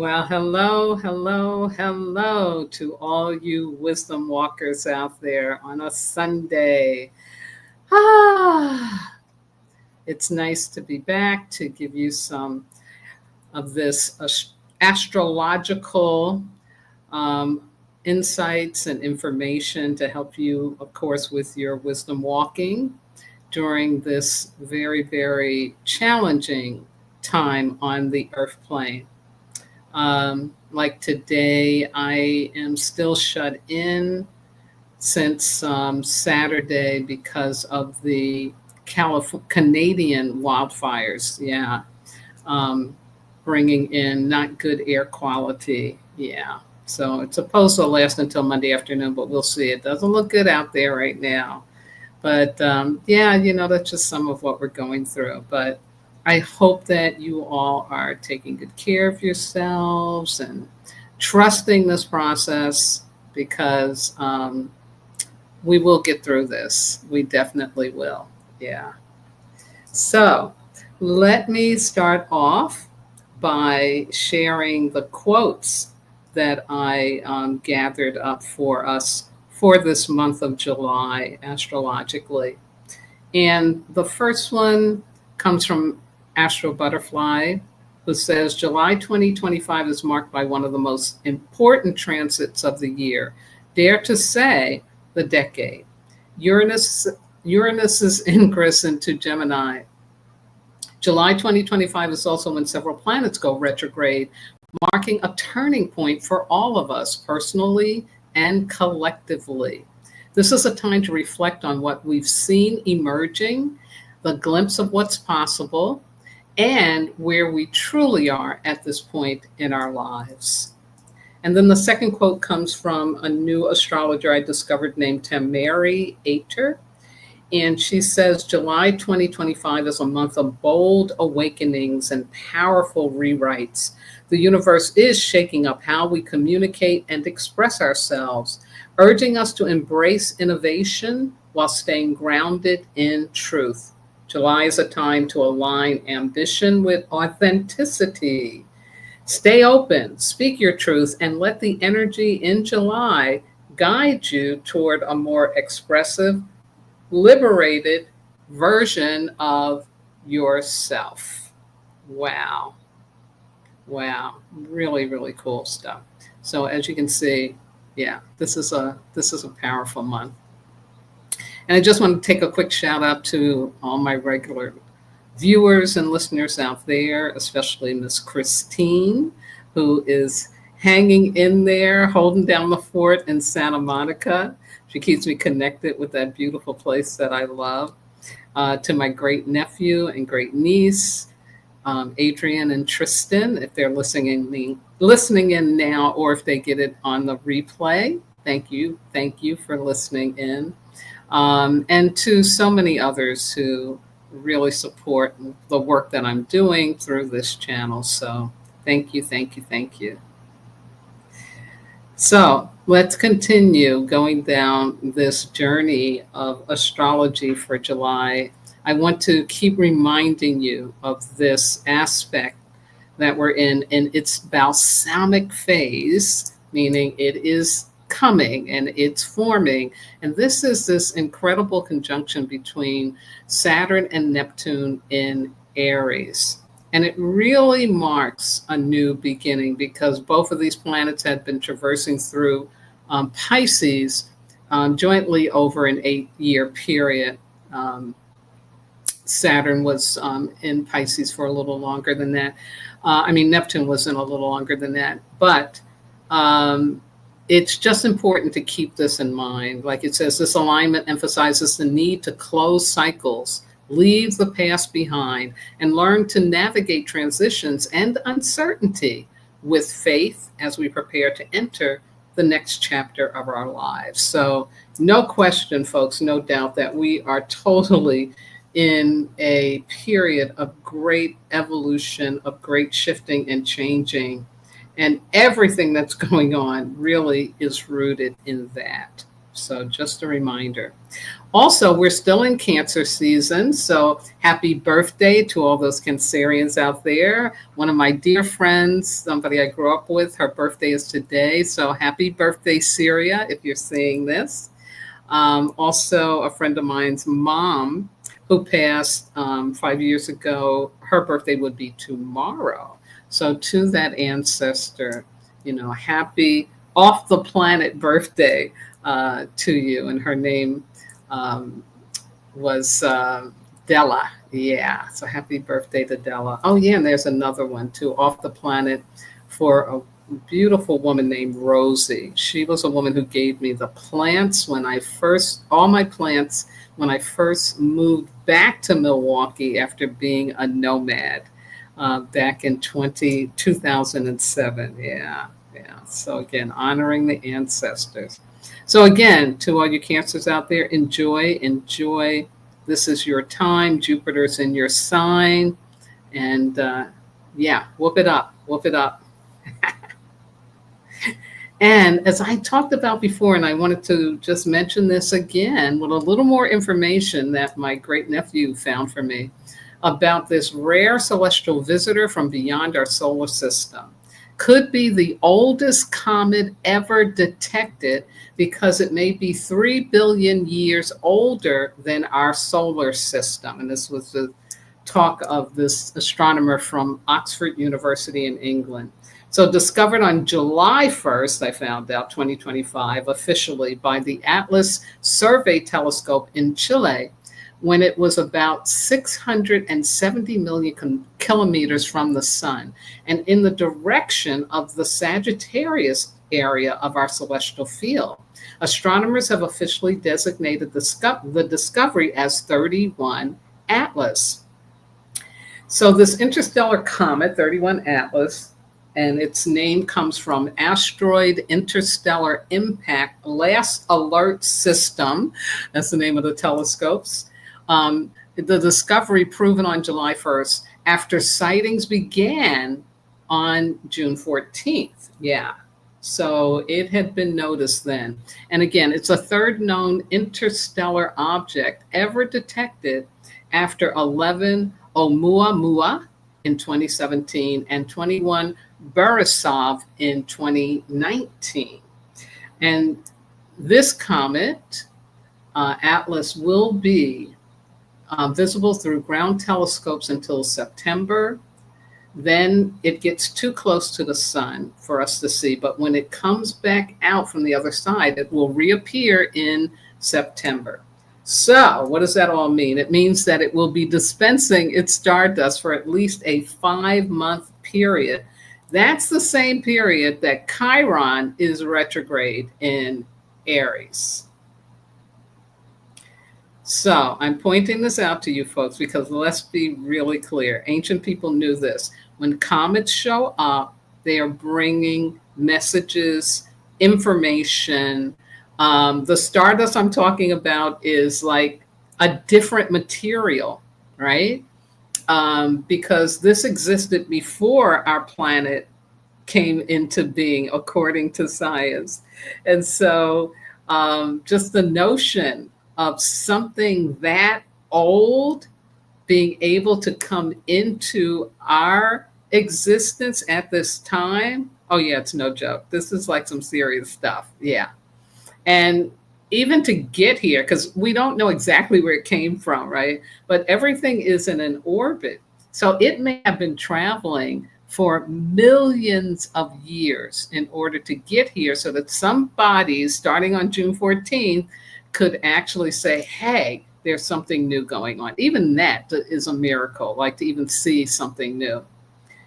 Well, hello, hello, hello to all you wisdom walkers out there on a Sunday. Ah, it's nice to be back to give you some of this astrological um, insights and information to help you, of course, with your wisdom walking during this very, very challenging time on the earth plane. Like today, I am still shut in since Saturday because of the Canadian wildfires. Yeah, um, bringing in not good air quality. Yeah, so it's supposed to last until Monday afternoon, but we'll see. It doesn't look good out there right now. But yeah, that's just some of what we're going through. But I hope that you all are taking good care of yourselves and trusting this process because we will get through this. We definitely will. Yeah. So let me start off by sharing the quotes that I gathered up for us for this month of July astrologically. And the first one comes from Astro Butterfly, who says July 2025 is marked by one of the most important transits of the year. Dare to say the decade. Uranus, Uranus's ingress into Gemini. July 2025 is also when several planets go retrograde, marking a turning point for all of us personally and collectively. This is a time to reflect on what we've seen emerging, the glimpse of what's possible, and where we truly are at this point in our lives. And then the second quote comes from a new astrologer I discovered named Tamari Ater. And she says July 2025 is a month of bold awakenings and powerful rewrites. The universe is shaking up how we communicate and express ourselves, urging us to embrace innovation while staying grounded in truth. July is a time to align ambition with authenticity. Stay open, speak your truth, and let the energy in July guide you toward a more expressive, liberated version of yourself. Wow. Wow. Really, really cool stuff. So as you can see, yeah, this is a powerful month. And I just want to take a quick shout out to all my regular viewers and listeners out there, especially Miss Christine, who is hanging in there, holding down the fort in Santa Monica. She keeps me connected with that beautiful place that I love. To my great nephew and great niece, Adrian and Tristan, if they're listening in now, or if they get it on the replay. Thank you for listening in, and to so many others who really support the work that I'm doing through this channel. So thank you, thank you, thank you. So let's continue going down this journey of astrology for July. I want to keep reminding you of this aspect that we're in its balsamic phase, meaning it is coming and it's forming. And this is this incredible conjunction between Saturn and Neptune in Aries. And it really marks a new beginning because both of these planets had been traversing through Pisces jointly over an 8-year period. Saturn was in Pisces for a little longer than that. Neptune was in a little longer than that. But it's just important to keep this in mind. Like it says, this alignment emphasizes the need to close cycles, leave the past behind, and learn to navigate transitions and uncertainty with faith as we prepare to enter the next chapter of our lives. So no question, folks, no doubt that we are totally in a period of great evolution, of great shifting and changing. And everything that's going on really is rooted in that. So just a reminder. Also, we're still in Cancer season, so happy birthday to all those Cancerians out there. One of my dear friends, somebody I grew up with, her birthday is today, so happy birthday, Syria, if you're seeing this. Also, a friend of mine's mom who passed 5 years ago, her birthday would be tomorrow. So, to that ancestor, happy off the planet birthday to you. And her name um, was Della. Yeah. So happy birthday to Della. Oh, yeah. And there's another one too, off the planet for a beautiful woman named Rosie. She was a woman who gave me the plants all my plants when I first moved back to Milwaukee after being a nomad back in 2007. Yeah. Yeah. So again, honoring the ancestors. So again, to all you Cancers out there, enjoy. This is your time. Jupiter's in your sign. And yeah, whoop it up. And as I talked about before, and I wanted to just mention this again with a little more information that my great nephew found for me about this rare celestial visitor from beyond our solar system. Could be the oldest comet ever detected because it may be 3 billion years older than our solar system. And this was the talk of this astronomer from Oxford University in England. So discovered on July 1st, I found out, 2025, officially by the Atlas Survey Telescope in Chile, when it was about 670 million kilometers from the sun and in the direction of the Sagittarius area of our celestial field. Astronomers have officially designated the discovery as 31 Atlas. So this interstellar comet, 31 Atlas, and its name comes from Asteroid Interstellar Impact Last Alert System. That's the name of the telescopes. The discovery proven on July 1st after sightings began on June 14th. Yeah. So it had been noticed then. And again, it's a third known interstellar object ever detected after 11 Oumuamua in 2017 and 21 Borisov in 2019. And this comet, Atlas, will be visible through ground telescopes until September. Then it gets too close to the sun for us to see. But when it comes back out from the other side, it will reappear in September. So what does that all mean? It means that it will be dispensing its stardust for at least a 5-month period. That's the same period that Chiron is retrograde in Aries. So I'm pointing this out to you folks because let's be really clear. Ancient people knew this. When comets show up, they are bringing messages, information. The stardust I'm talking about is like a different material, right? Because this existed before our planet came into being, according to science. And so just the notion of something that old being able to come into our existence at this time, oh yeah, it's no joke. This is like some serious stuff. Yeah. And even to get here, because we don't know exactly where it came from, right? But everything is in an orbit. So it may have been traveling for millions of years in order to get here so that some bodies starting on June 14th could actually say, hey, there's something new going on. Even that is a miracle, like to even see something new.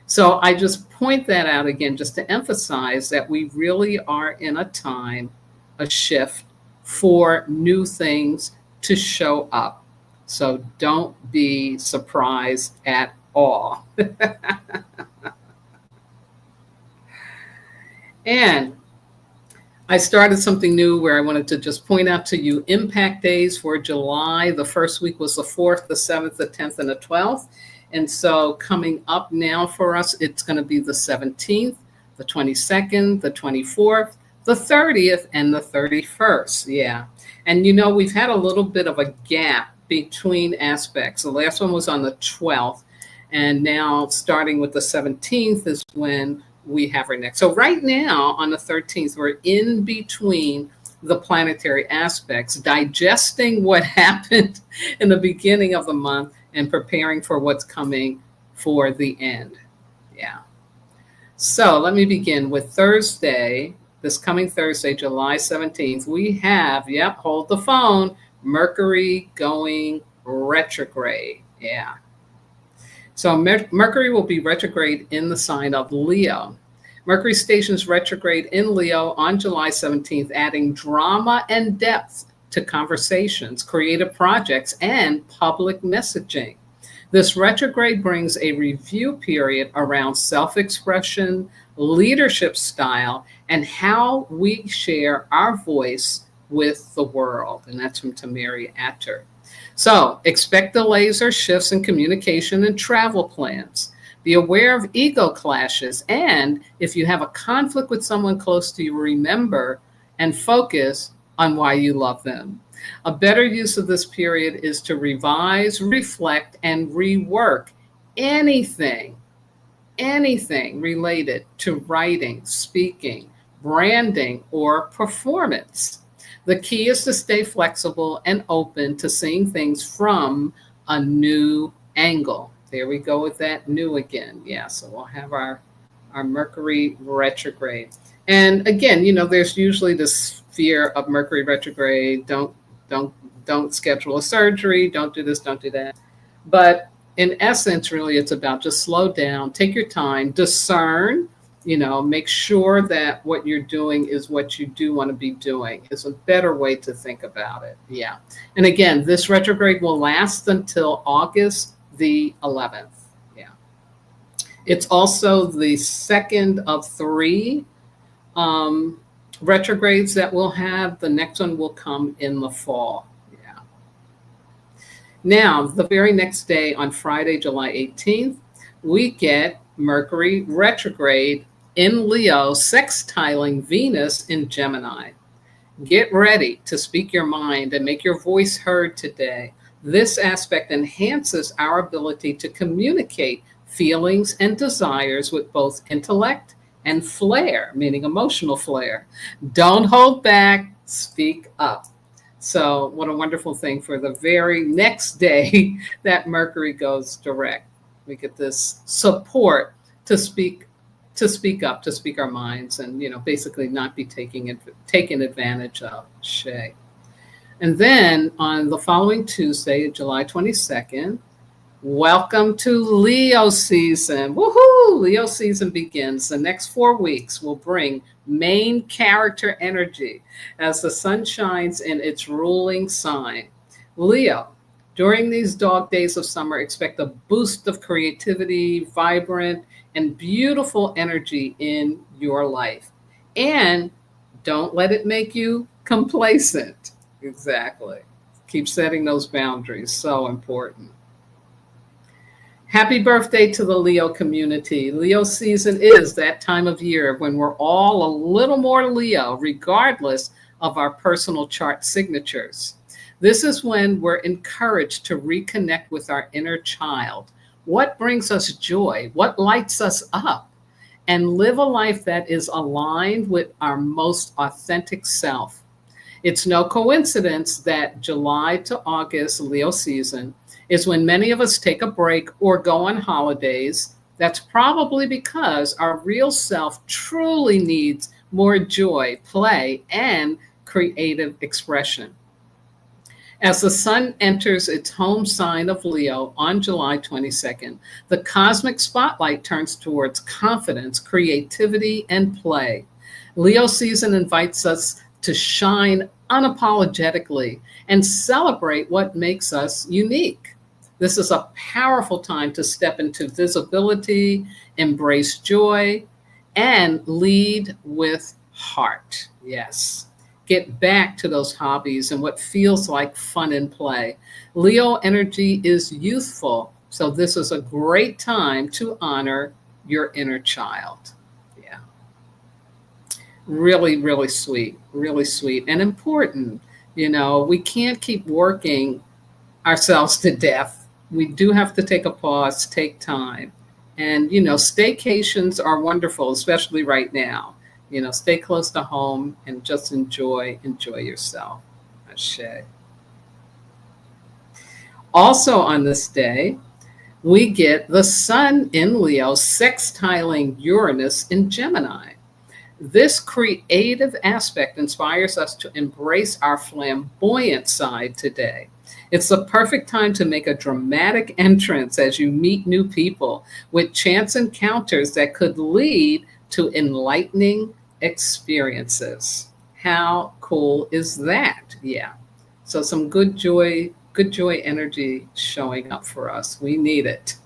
So I just point that out again, just to emphasize that we really are in a time, a shift for new things to show up. So don't be surprised at all. And I started something new where I wanted to just point out to you impact days for July. The first week was the 4th, the 7th, the 10th, and the 12th. And so coming up now for us, it's going to be the 17th, the 22nd, the 24th, the 30th and the 31st. Yeah. And you know, we've had a little bit of a gap between aspects. The last one was on the 12th, and now starting with the 17th is when we have our next. So right now on the 13th, we're in between the planetary aspects, digesting what happened in the beginning of the month and preparing for what's coming for the end. Yeah. So let me begin with Thursday, this coming Thursday, July 17th. We have, yep, hold the phone, Mercury going retrograde. Yeah. So Mercury will be retrograde in the sign of Leo. Mercury stations retrograde in Leo on July 17th, adding drama and depth to conversations, creative projects, and public messaging. This retrograde brings a review period around self-expression, leadership style, and how we share our voice with the world. And that's from Tamiri Atter. So expect delays or shifts in communication and travel plans. Be aware of ego clashes. And if you have a conflict with someone close to you, remember and focus on why you love them. A better use of this period is to revise, reflect, and rework anything related to writing, speaking, branding, or performance. The key is to stay flexible and open to seeing things from a new angle. There we go with that new again. Yeah, so we'll have our Mercury retrograde. And again, you know, there's usually this fear of Mercury retrograde. Don't schedule a surgery. Don't do this, don't do that. But in essence, really, it's about just slow down, take your time, discern, you know, make sure that what you're doing is what you do want to be doing. It's a better way to think about it. Yeah. And again, this retrograde will last until August the 11th. Yeah. It's also the second of three retrogrades that we'll have. The next one will come in the fall. Yeah. Now, the very next day on Friday, July 18th, we get Mercury retrograde in Leo, sextiling Venus in Gemini. Get ready to speak your mind and make your voice heard today. This aspect enhances our ability to communicate feelings and desires with both intellect and flair, meaning emotional flair. Don't hold back, speak up. So what a wonderful thing for the very next day that Mercury goes direct. We get this support to speak up, to speak our minds, and, you know, basically not be taken advantage of. Shay. And then on the following Tuesday, July 22nd, welcome to Leo season. Woohoo! Leo season begins. The next 4 weeks will bring main character energy as the sun shines in its ruling sign. Leo, during these dog days of summer, expect a boost of creativity, vibrant, and beautiful energy in your life. And don't let it make you complacent. Exactly. Keep setting those boundaries. So important. Happy birthday to the Leo community. Leo season is that time of year when we're all a little more Leo, regardless of our personal chart signatures. This is when we're encouraged to reconnect with our inner child. What brings us joy? What lights us up? And live a life that is aligned with our most authentic self. It's no coincidence that July to August, Leo season, is when many of us take a break or go on holidays. That's probably because our real self truly needs more joy, play, and creative expression. As the sun enters its home sign of Leo on July 22nd, the cosmic spotlight turns towards confidence, creativity, and play. Leo season invites us to shine unapologetically and celebrate what makes us unique. This is a powerful time to step into visibility, embrace joy, and lead with heart. Yes. Get back to those hobbies and what feels like fun and play. Leo energy is youthful, so this is a great time to honor your inner child. Yeah. Really, really sweet and important. You know, we can't keep working ourselves to death. We do have to take a pause, take time. And, you know, staycations are wonderful, especially right now. You know, stay close to home and just enjoy yourself. Ashe. Also on this day, we get the sun in Leo sextiling Uranus in Gemini. This creative aspect inspires us to embrace our flamboyant side today. It's the perfect time to make a dramatic entrance as you meet new people with chance encounters that could lead to enlightening experiences. How cool is that? Yeah. So some good joy energy showing up for us. We need it.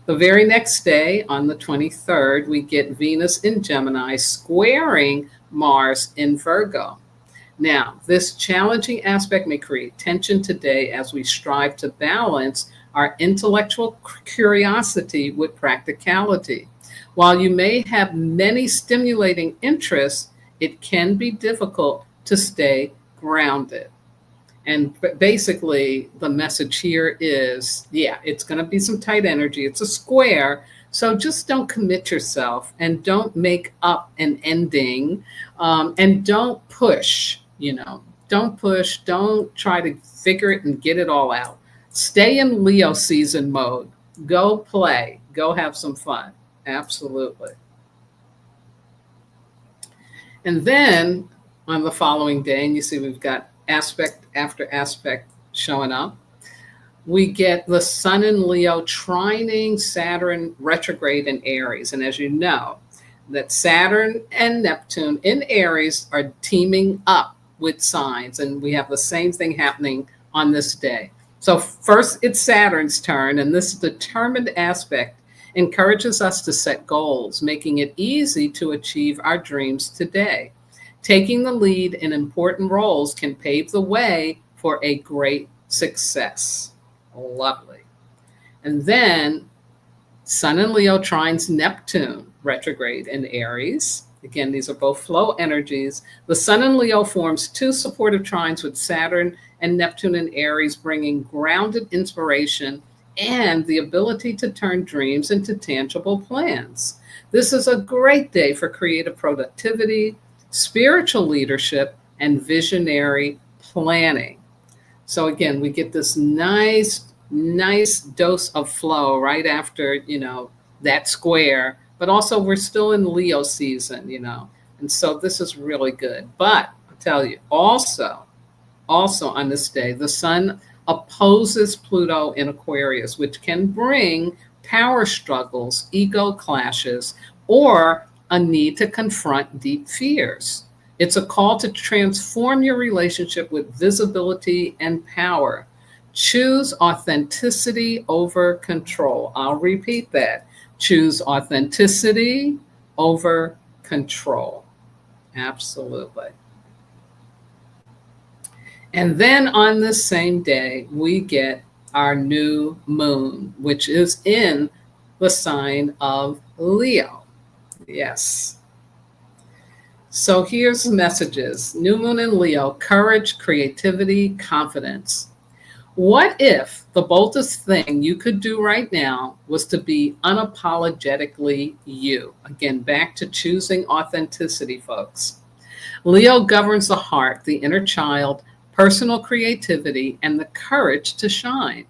The very next day, on the 23rd, we get Venus in Gemini squaring Mars in Virgo. Now, this challenging aspect may create tension today as we strive to balance our intellectual curiosity with practicality. While you may have many stimulating interests, it can be difficult to stay grounded. And basically, the message here is yeah, it's going to be some tight energy. It's a square. So just don't commit yourself and don't make up an ending, and don't push, you know, don't push. Don't try to figure it and get it all out. Stay in Leo season mode. Go play. Go have some fun. Absolutely. And then on the following day, and you see we've got aspect after aspect showing up. We get the Sun in Leo trining Saturn retrograde in Aries. And as you know, that Saturn and Neptune in Aries are teaming up with signs. And we have the same thing happening on this day. So first it's Saturn's turn, and this determined aspect encourages us to set goals, making it easy to achieve our dreams today. Taking the lead in important roles can pave the way for a great success. Lovely. And then Sun in Leo trines Neptune retrograde in Aries. Again, these are both flow energies. The Sun in Leo forms two supportive trines with Saturn and Neptune in Aries, bringing grounded inspiration and the ability to turn dreams into tangible plans. This is a great day for creative productivity, spiritual leadership, and visionary planning. So again, we get this nice dose of flow right after, you know, that square, but also we're still in Leo season, you know. And so this is really good. But I'll tell you, also on this day, the sun opposes Pluto in Aquarius, which can bring power struggles, ego clashes, or a need to confront deep fears. It's a call to transform your relationship with visibility and power. Choose authenticity over control. I'll repeat that. Choose authenticity over control. Absolutely. And then on this same day, we get our new moon, which is in the sign of Leo. Yes. So here's the messages. New moon in Leo, courage, creativity, confidence. What if the boldest thing you could do right now was to be unapologetically you? Again, back to choosing authenticity, folks. Leo governs the heart, the inner child, personal creativity, and the courage to shine.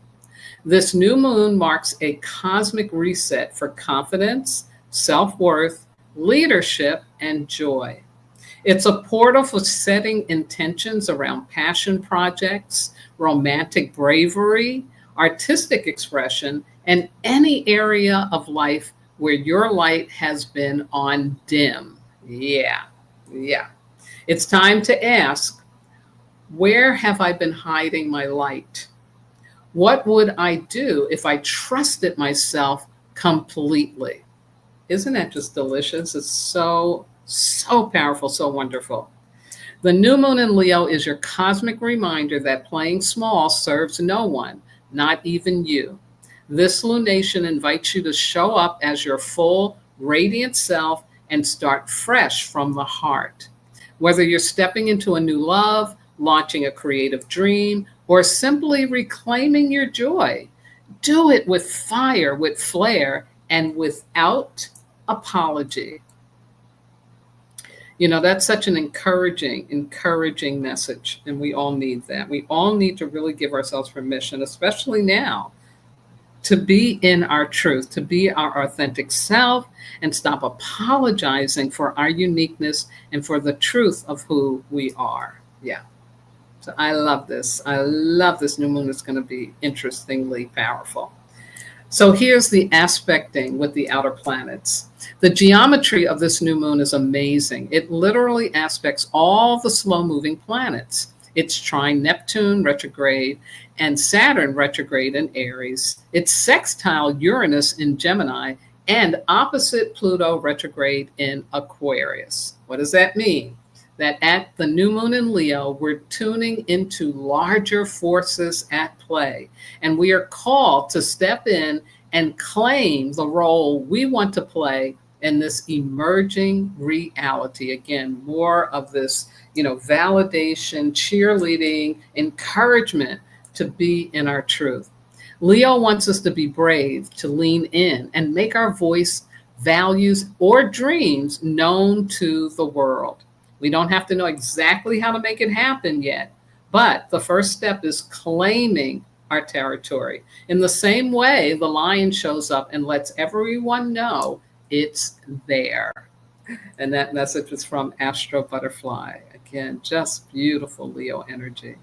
This new moon marks a cosmic reset for confidence, self-worth, leadership, and joy. It's a portal for setting intentions around passion projects, romantic bravery, artistic expression, and any area of life where your light has been on dim. Yeah. It's time to ask, where have I been hiding my light? What would I do if I trusted myself completely? Isn't that just delicious? It's so powerful, so wonderful. The new moon in Leo is your cosmic reminder that playing small serves no one, not even you. This lunation invites you to show up as your full, radiant self and start fresh from the heart. Whether you're stepping into a new love, launching a creative dream, or simply reclaiming your joy, do it with fire, with flair, and without apology. That's such an encouraging message. And we all need that. We all need to really give ourselves permission, especially now, to be in our truth, to be our authentic self, and stop apologizing for our uniqueness and for the truth of who we are. Yeah. So I love this. I love this new moon. It's going to be interestingly powerful. So here's the aspecting with the outer planets. The geometry of this new moon is amazing. It literally aspects all the slow-moving planets. It's trine Neptune retrograde and Saturn retrograde in Aries. It's sextile Uranus in Gemini and opposite Pluto retrograde in Aquarius. What does that mean? That at the new moon in Leo, we're tuning into larger forces at play, and we are called to step in and claim the role we want to play in this emerging reality. Again, more of this, validation, cheerleading, encouragement to be in our truth. Leo wants us to be brave, to lean in and make our voice, values, or dreams known to the world. We don't have to know exactly how to make it happen yet, but the first step is claiming our territory. In the same way, the lion shows up and lets everyone know it's there. And that message is from Astro Butterfly. Again, just beautiful Leo energy.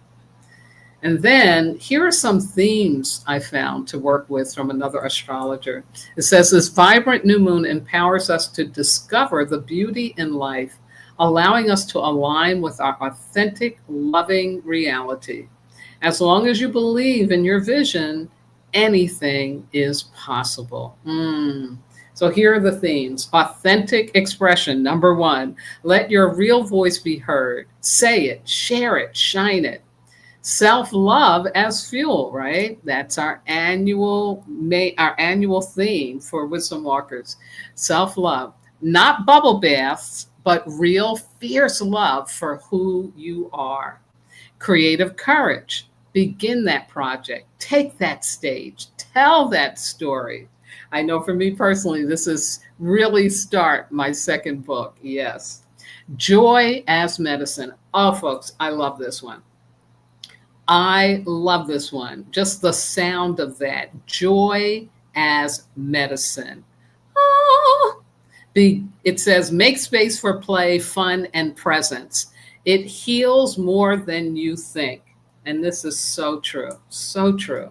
And then here are some themes I found to work with from another astrologer. It says this vibrant new moon empowers us to discover the beauty in life, allowing us to align with our authentic, loving reality. As long as you believe in your vision, anything is possible. So here are the themes. Authentic expression, number one. Let your real voice be heard. Say it, share it, shine it. Self-love as fuel, right? That's our annual theme for Wisdom Walkers. Self-love, not bubble baths, but real fierce love for who you are. Creative courage. Begin that project. Take that stage. Tell that story. I know for me personally, this is really start my second book. Yes. Joy as medicine. Oh, folks, I love this one. I love this one. Just the sound of that. Joy as medicine. Oh. It says, make space for play, fun, and presence. It heals more than you think. And this is so true, so true.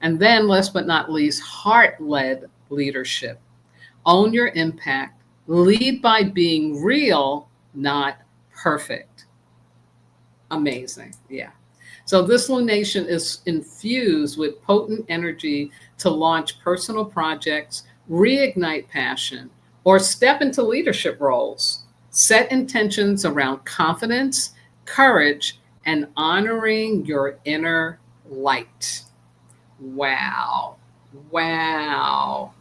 And then last but not least, heart-led leadership. Own your impact. Lead by being real, not perfect. Amazing, yeah. So this lunation is infused with potent energy to launch personal projects, reignite passion, or step into leadership roles. Set intentions around confidence, courage, and honoring your inner light. Wow. Wow.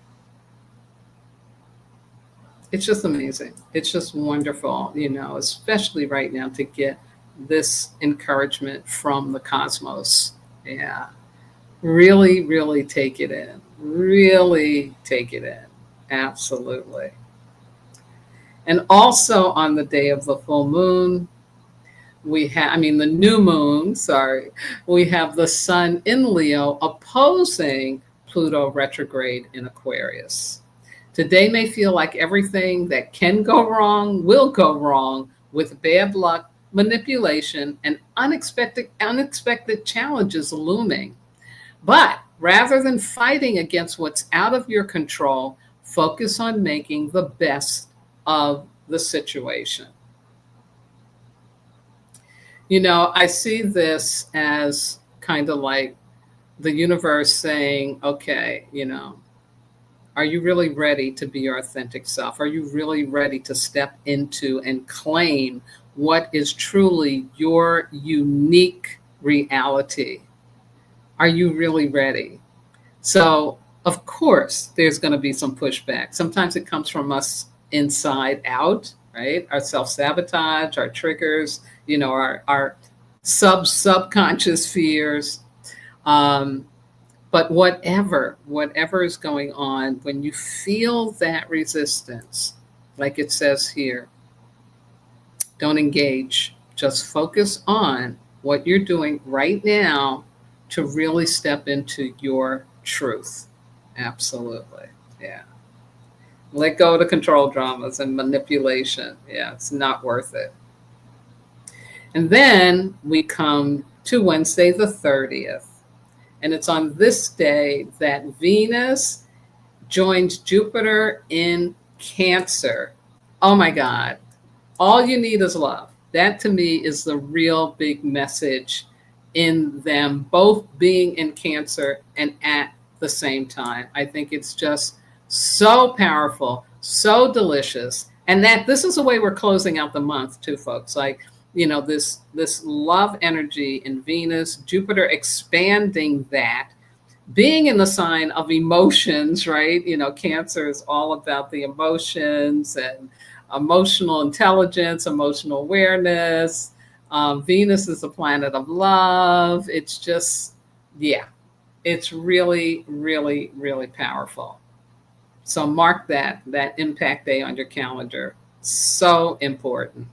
It's just amazing. It's just wonderful, especially right now to get this encouragement from the cosmos. Yeah. Really, really take it in. Really take it in. Absolutely. And also on the day of the full moon, the new moon, we have the sun in Leo opposing Pluto retrograde in Aquarius. Today may feel like everything that can go wrong will go wrong, with bad luck, manipulation, and unexpected challenges looming. But rather than fighting against what's out of your control, focus on making the best of the situation. I see this as kind of like the universe saying, okay, are you really ready to be your authentic self? Are you really ready to step into and claim what is truly your unique reality? Are you really ready? So, of course, there's going to be some pushback. Sometimes it comes from us inside out, right? Our self-sabotage, our triggers, our subconscious fears. Um, but whatever is going on, when you feel that resistance, like it says here, don't engage. Just focus on what you're doing right now to really step into your truth. Absolutely. Yeah. Let go of the control dramas and manipulation. Yeah, it's not worth it. And then we come to Wednesday the 30th. And it's on this day that Venus joins Jupiter in Cancer. Oh my God. All you need is love. That to me is the real big message in them both being in Cancer and at the same time. I think it's just so powerful, so delicious. And that this is the way we're closing out the month too, folks. Like, this love energy in Venus, Jupiter expanding that, being in the sign of emotions, right? Cancer is all about the emotions and emotional intelligence, emotional awareness. Venus is a planet of love. It's just, yeah, it's really, really, really powerful. So mark that impact day on your calendar. So important.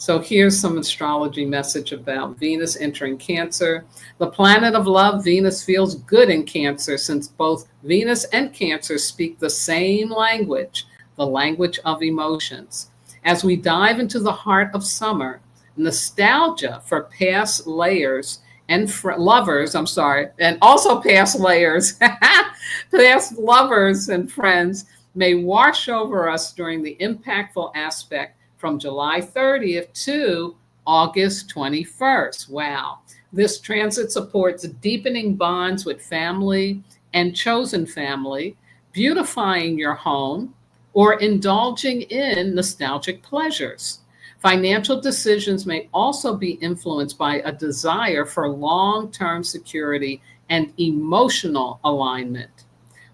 So here's some astrology message about Venus entering Cancer. The planet of love, Venus, feels good in Cancer since both Venus and Cancer speak the same language, the language of emotions. As we dive into the heart of summer, nostalgia for past layers and lovers, and also past layers, past lovers and friends may wash over us during the impactful aspect from July 30th to August 21st. Wow. This transit supports deepening bonds with family and chosen family, beautifying your home, or indulging in nostalgic pleasures. Financial decisions may also be influenced by a desire for long-term security and emotional alignment.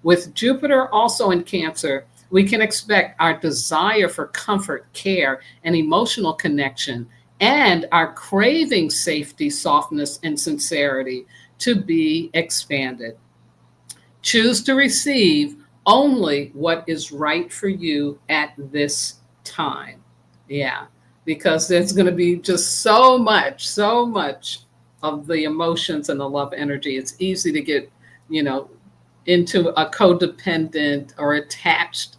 With Jupiter also in Cancer, we can expect our desire for comfort, care, and emotional connection, and our craving safety, softness, and sincerity to be expanded. Choose to receive only what is right for you at this time. Yeah, because there's going to be just so much of the emotions and the love energy. It's easy to get, into a codependent or attached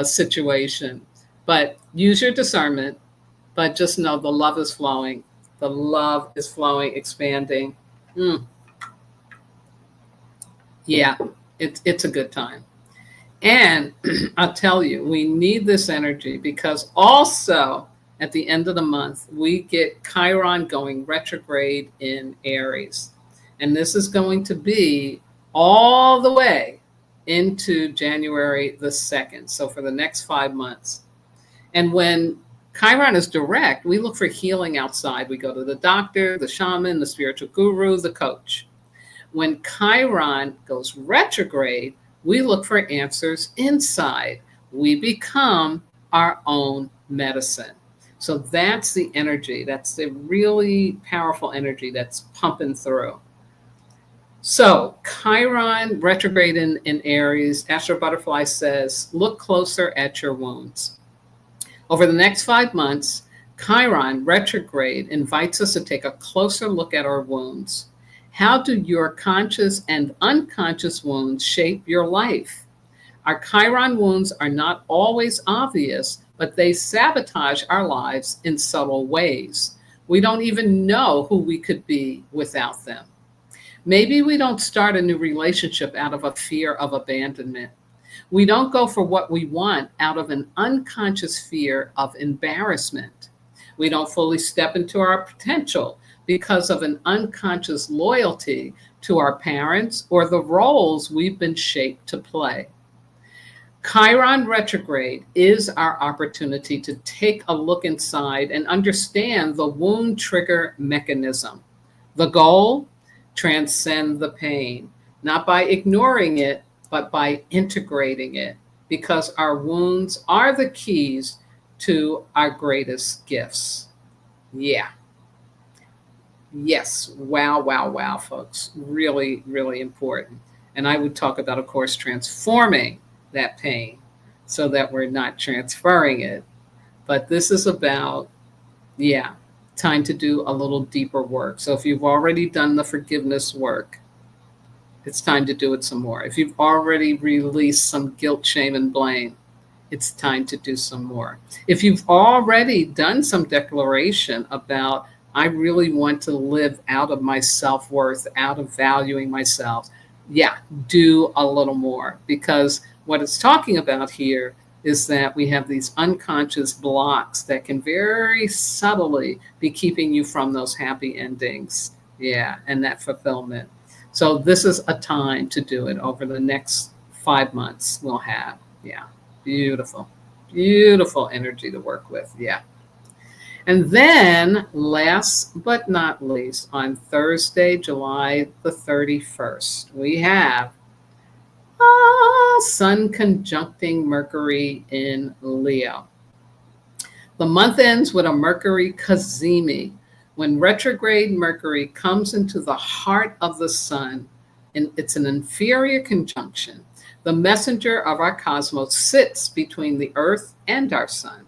situation. But use your discernment, but just know the love is flowing. The love is flowing, expanding. Yeah, it's a good time. And I'll tell you, we need this energy because also at the end of the month, we get Chiron going retrograde in Aries. And this is going to be all the way into January the 2nd. So for the next 5 months. And when Chiron is direct, we look for healing outside. We go to the doctor, the shaman, the spiritual guru, the coach. When Chiron goes retrograde, we look for answers inside. We become our own medicine. So that's the energy. That's the really powerful energy that's pumping through. So Chiron retrograde in Aries, Astro Butterfly says, look closer at your wounds. Over the next 5 months, Chiron retrograde invites us to take a closer look at our wounds. How do your conscious and unconscious wounds shape your life? Our Chiron wounds are not always obvious, but they sabotage our lives in subtle ways. We don't even know who we could be without them. Maybe we don't start a new relationship out of a fear of abandonment. We don't go for what we want out of an unconscious fear of embarrassment. We don't fully step into our potential because of an unconscious loyalty to our parents or the roles we've been shaped to play. Chiron retrograde is our opportunity to take a look inside and understand the wound trigger mechanism. The goal? Transcend the pain, not by ignoring it, but by integrating it. because our wounds are the keys to our greatest gifts. Yeah. Yes. Wow, wow, wow, folks. Really, really important. And I would talk about, of course, transforming that pain so that we're not transferring it. But this is about, yeah, time to do a little deeper work. So if you've already done the forgiveness work, it's time to do it some more. If you've already released some guilt, shame, and blame, it's time to do some more. If you've already done some declaration about, I really want to live out of my self worth, out of valuing myself, yeah, do a little more. Because what it's talking about here is that we have these unconscious blocks that can very subtly be keeping you from those happy endings. Yeah, and that fulfillment. So this is a time to do it over the next 5 months we'll have. Yeah. Beautiful, beautiful energy to work with. Yeah. And then, last but not least, on Thursday, July the 31st, we have Sun conjuncting Mercury in Leo. The month ends with a Mercury Cazimi. When retrograde Mercury comes into the heart of the Sun, and it's an inferior conjunction, the messenger of our cosmos sits between the Earth and our Sun.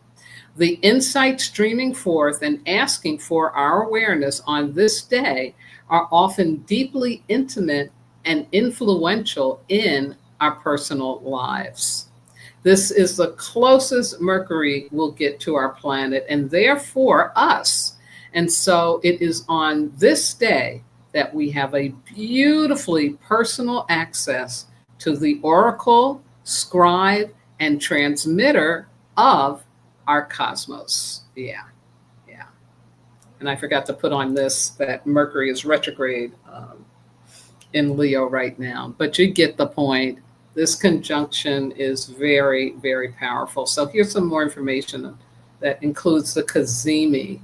The insights streaming forth and asking for our awareness on this day are often deeply intimate and influential in our personal lives. This is the closest Mercury will get to our planet and therefore us. And so it is on this day that we have a beautifully personal access to the oracle, scribe, and transmitter of our cosmos. Yeah, yeah. And I forgot to put on this that Mercury is retrograde in Leo right now, but you get the point. This conjunction is very, very powerful. So here's some more information that includes the Cazimi,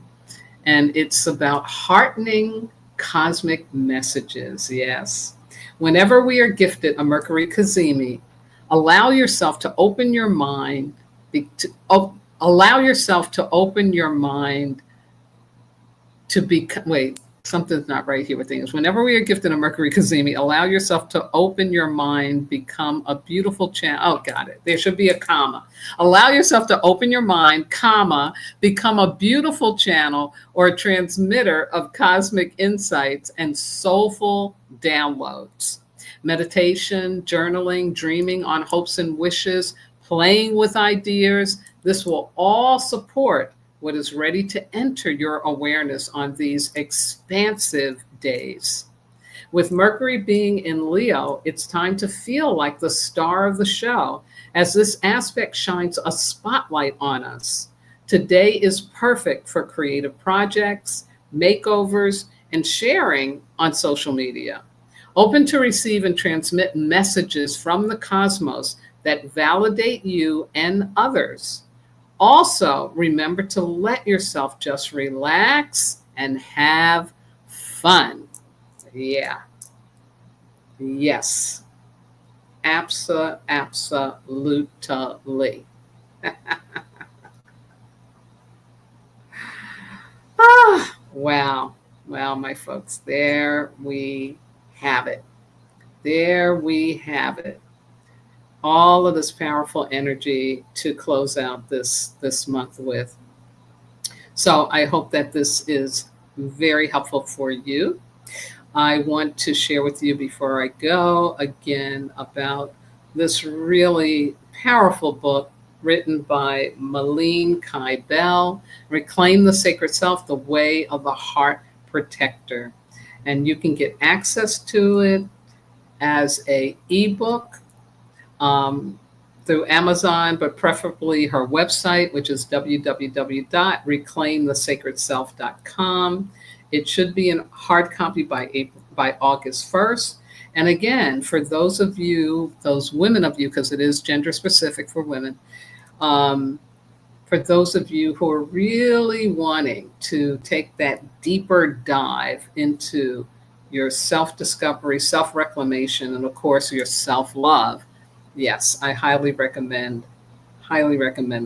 and it's about heartening cosmic messages. Yes. Whenever we are gifted a Mercury Cazimi, allow yourself to open your mind allow yourself to open your mind to be, wait, something's not right here with things. Whenever we are gifted a Mercury Cazimi, allow yourself to open your mind, become a beautiful channel. Oh, got it. There should be a comma. Allow yourself to open your mind, comma, become a beautiful channel or a transmitter of cosmic insights and soulful downloads. Meditation, journaling, dreaming on hopes and wishes, playing with ideas. This will all support what is ready to enter your awareness on these expansive days. With Mercury being in Leo, it's time to feel like the star of the show, as this aspect shines a spotlight on us. Today is perfect for creative projects, makeovers, and sharing on social media. Open to receive and transmit messages from the cosmos that validate you and others. Also, remember to let yourself just relax and have fun. Yeah. Yes. Absolutely. Wow. Wow, my folks. There we have it. There we have it. All of this powerful energy to close out this month with. So I hope that this is very helpful for you. I want to share with you before I go again about this really powerful book written by Malene Kai Bell, Reclaim the Sacred Self, The Way of the Heart Protector. And you can get access to it as a ebook through Amazon, but preferably her website, which is www.reclaimthesacredself.com. It should be in hard copy by August 1st. And again, for those of you, those women of you, because it is gender specific for women, for those of you who are really wanting to take that deeper dive into your self-discovery, self-reclamation, and of course, your self-love, Yes, I highly recommend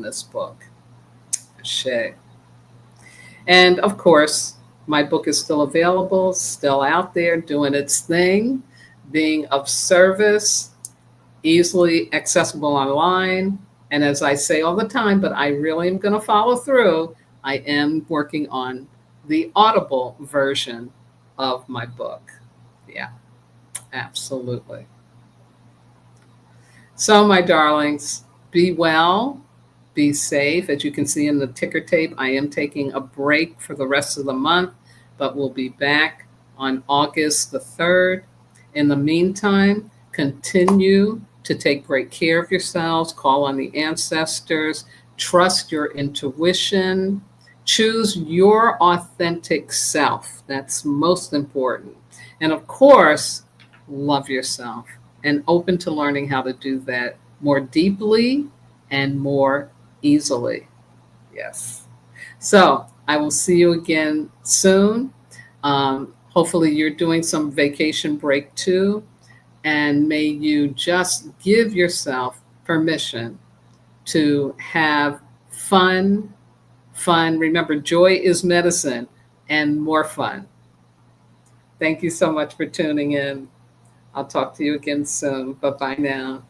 this book. Shay. And of course, my book is still available, still out there doing its thing, being of service, easily accessible online. And as I say all the time, but I really am going to follow through, I am working on the Audible version of my book. Yeah, absolutely. So, my darlings, be well, be safe. As you can see in the ticker tape, I am taking a break for the rest of the month, but we'll be back on August the 3rd. In the meantime, continue to take great care of yourselves, call on the ancestors, trust your intuition, choose your authentic self. That's most important. And of course, love yourself and open to learning how to do that more deeply and more easily. Yes. So I will see you again soon. Hopefully, you're doing some vacation break too. And may you just give yourself permission to have fun. Fun. Remember, joy is medicine and more fun. Thank you so much for tuning in. I'll talk to you again soon. Bye bye now.